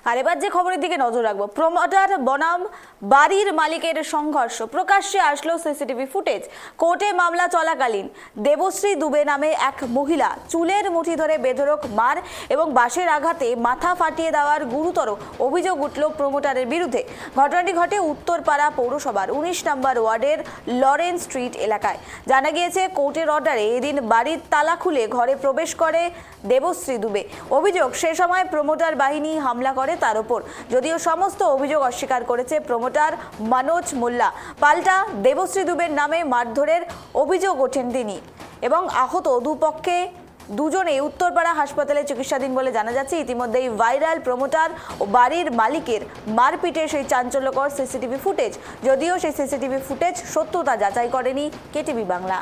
আর এবার যে খবরের দিকে নজর রাখবো, প্রমোটার বনাম বাড়ির মালিকের সংঘর্ষ, প্রকাশ্যে আসলো সিসিটিভি ফুটেজ। কোর্টে মামলা চলাকালীন দেবশ্রী দুবে নামে এক মহিলা চুলের মুঠি ধরে বেধড়ক মার এবং বাঁশের আঘাতে মাথা ফাটিয়ে দেওয়ার গুরুতর অভিযোগ উঠল প্রমোটারের বিরুদ্ধে। ঘটনাটি ঘটে উত্তরপাড়া পৌরসভার ১৯ নম্বর ওয়ার্ডের লরেন্স স্ট্রিট এলাকায়। জানা গিয়েছে, কোর্টের অর্ডারে এদিন বাড়ির তালা খুলে ঘরে প্রবেশ করে দেবশ্রী দুবে। অভিযোগ, সে সময় প্রমোটার বাহিনী হামলা করে তার উপর। যদিও সমস্ত অভিযোগ অস্বীকার করেছে প্রমোটার মনোজ মোল্লা। পাল্টা দেবশ্রী দুবের নামে মারধরের অভিযোগ ওঠেন তিনি এবং আহত দুপক্ষে দুজনে উত্তরপাড়া হাসপাতালে চিকিৎসাধীন বলে জানা যাচ্ছে। ইতিমধ্যেই ভাইরাল প্রমোটার ও বাড়ির মালিকের মারপিটের সেই চাঞ্চল্যকর সিসিটিভি ফুটেজ। যদিও সেই সিসিটিভি ফুটেজ সত্যতা যাচাই করেনি কেটিভি বাংলা।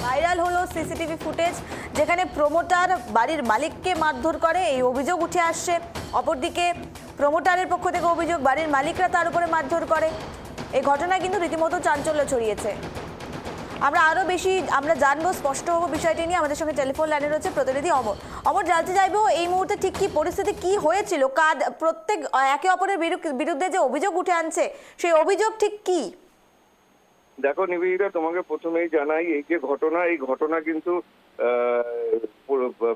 ভাইরাল হলো সিসিটিভি ফুটেজ, যেখানে প্রমোটার বাড়ির মালিককে মারধর করে, এই অভিযোগ উঠে আসছে। অপরদিকে প্রমোটারের পক্ষ থেকে অভিযোগ বাড়ির মালিকরা তার উপরে মারধর করে। এই ঘটনায় কিন্তু রীতিমতো চাঞ্চল্য ছড়িয়েছে। আমরা জানবো স্পষ্টভাবে বিষয়টি নিয়ে। আমাদের সঙ্গে টেলিফোন লাইনে রয়েছে প্রতিনিধি অমর। অমর, জানতে চাইবো এই মুহূর্তে ঠিক কি পরিস্থিতি, কি হয়েছিল, প্রত্যেক একে অপরের বিরুদ্ধে যে অভিযোগ উঠে আনছে সেই অভিযোগ ঠিক কি? দেখো নিবেদিতা, তোমাকে প্রথমেই জানাই, এই যে ঘটনা, এই ঘটনা কিন্তু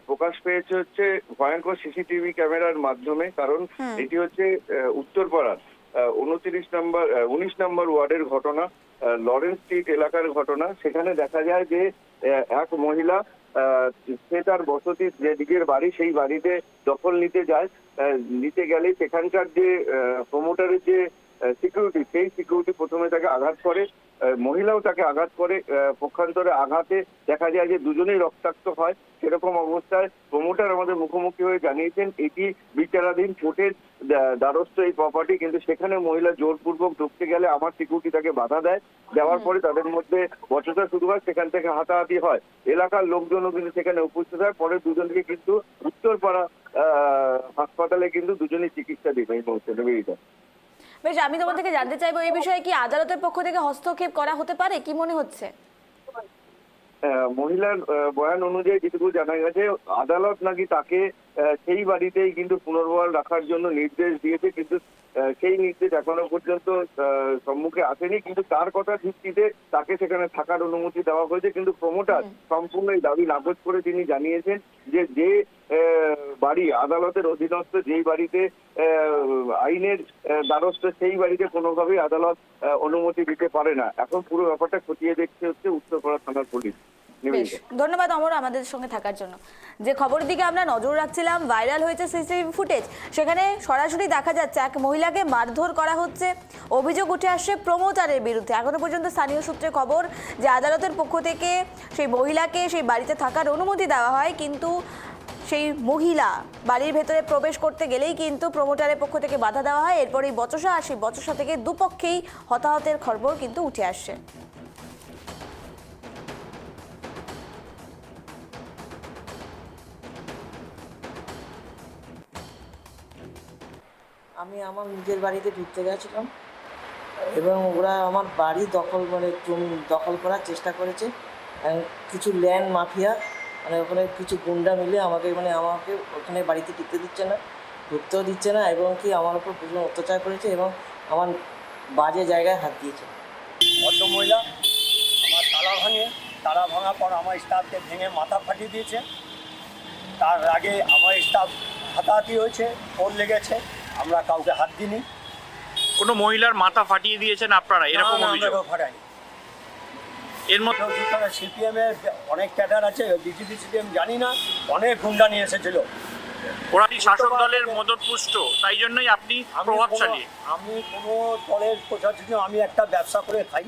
প্রকাশ পেয়েছে হচ্ছে ভয়ঙ্কর সিসিটিভি ক্যামেরার মাধ্যমে। কারণ এটি হচ্ছে উত্তরপাড়ার 19 নম্বর ওয়ার্ডের ঘটনা, লরেন্স স্ট্রিট এলাকার ঘটনা। সেখানে দেখা যায় যে এক মহিলা সে তার বসতি যে দিকের বাড়ি, সেই বাড়িতে দখল নিতে গেলে সেখানকার যে প্রমোটারের যে সিকিউরিটি, সেই সিকিউরিটি প্রথমে তাকে আঘাত করে, মহিলাও তাকে আঘাত করে। পক্ষান্তরে আঘাতে দেখা যায় যে দুজনেই রক্তাক্ত হয়। সেরকম অবস্থায় প্রমোটার আমাদের মুখোমুখি হয়ে জানিয়েছেন এটি বিচারাধীন কোর্টের দ্বারস্থ এই প্রপার্টি, কিন্তু সেখানে মহিলা জোরপূর্বক ঢুকতে গেলে আমার সিকিউরিটি তাকে বাধা দেওয়ার পরে তাদের মধ্যে বচসা শুরু হয়, সেখান থেকে হাতাহাতি হয়। এলাকার লোকজনও কিন্তু সেখানে উপস্থিত হয়। পরে দুজনকে কিন্তু উত্তরপাড়া হাসপাতালে কিন্তু দুজনেই চিকিৎসা দিবে এই মুহূর্তে। বেশ, আমি তোমার থেকে জানতে চাইবো এই বিষয়ে কি আদালতের পক্ষ থেকে হস্তক্ষেপ করা হতে পারে, কি মনে হচ্ছে? মহিলার বয়ান অনুযায়ী যেটুকু জানা গেছে, আদালত নাকি তাকে সেই বাড়িতেই কিন্তু পুনর্বহাল রাখার জন্য নির্দেশ দিয়েছে, কিন্তু সেই নির্দেশ এখনো পর্যন্ত সম্মুখে আসেনি। কিন্তু তার কথা ভিত্তিতে তাকে সেখানে থাকার অনুমতি দেওয়া হয়েছে। কিন্তু প্রমোটার সম্পূর্ণ এই দাবি নাকচ করে তিনি জানিয়েছেন যে বাড়ি আদালতের অধীনস্থ, যেই বাড়িতে আইনের দ্বারস্থ, সেই বাড়িতে কোনোভাবেই আদালত অনুমতি দিতে পারে না। এখন পুরো ব্যাপারটা খতিয়ে দেখতে হচ্ছে উত্তরপাড়া থানার পুলিশ। ধন্যবাদ অমর আমাদের সঙ্গে থাকার জন্য। যে খবরের দিকে আমরা নজর রাখছিলাম, ভাইরাল হয়েছে সিসিটিভি ফুটেজ, সেখানে সরাসরি দেখা যাচ্ছে এক মহিলাকে মারধর করা হচ্ছে। অভিযোগ উঠে আসছে প্রমোটারের বিরুদ্ধে। এখনো পর্যন্ত স্থানীয় সূত্রে খবর যে আদালতের পক্ষ থেকে সেই মহিলাকে সেই বাড়িতে থাকার অনুমতি দেওয়া হয়, কিন্তু সেই মহিলা বাড়ির ভেতরে প্রবেশ করতে গেলেই কিন্তু প্রমোটারের পক্ষ থেকে বাধা দেওয়া হয়। এরপরেই বচসা আসে, বচসা থেকে দুপক্ষেই হতাহতের খবর কিন্তু উঠে আসছে। আমি আমার নিজের বাড়িতে ঢুকতে গেছিলাম এবং ওরা আমার বাড়ি দখল করার চেষ্টা করেছে। কিছু ল্যান্ড মাফিয়া ওখানে কিছু গুন্ডা মিলে আমাকে ওখানে বাড়িতে ঢুকতেও দিচ্ছে না এবং কি আমার উপর প্রচুর অত্যাচার করেছে এবং আমার বাজে জায়গায় হাত দিয়েছে। ভদ্রমহিলা আমার তালা ভাঙার পর আমার স্টাফকে ভেঙে মাথা ফাটিয়ে দিয়েছে। তার আগে আমার স্টাফ হাতাহাতি হয়েছে, ওর লেগেছে, আমরা কাউকে হাত দিইনি। কোনো মহিলার মাথা ফাটিয়ে দিয়েছেন আপনারা, এরকম অভিযোগ? ফাটাইনি। এর মধ্যে সিপিএম এর অনেক ক্যাডার আছে, বিজেপি সিপিএম জানি না, অনেক গুন্ডা নিয়ে এসেছিল। ওরা শাসক দলের মদতপুষ্ট, তাই জন্যই আপনি প্রভাবশালী। আমি কোনো দলের প্রচার, আমি একটা ব্যবসা করে খাই।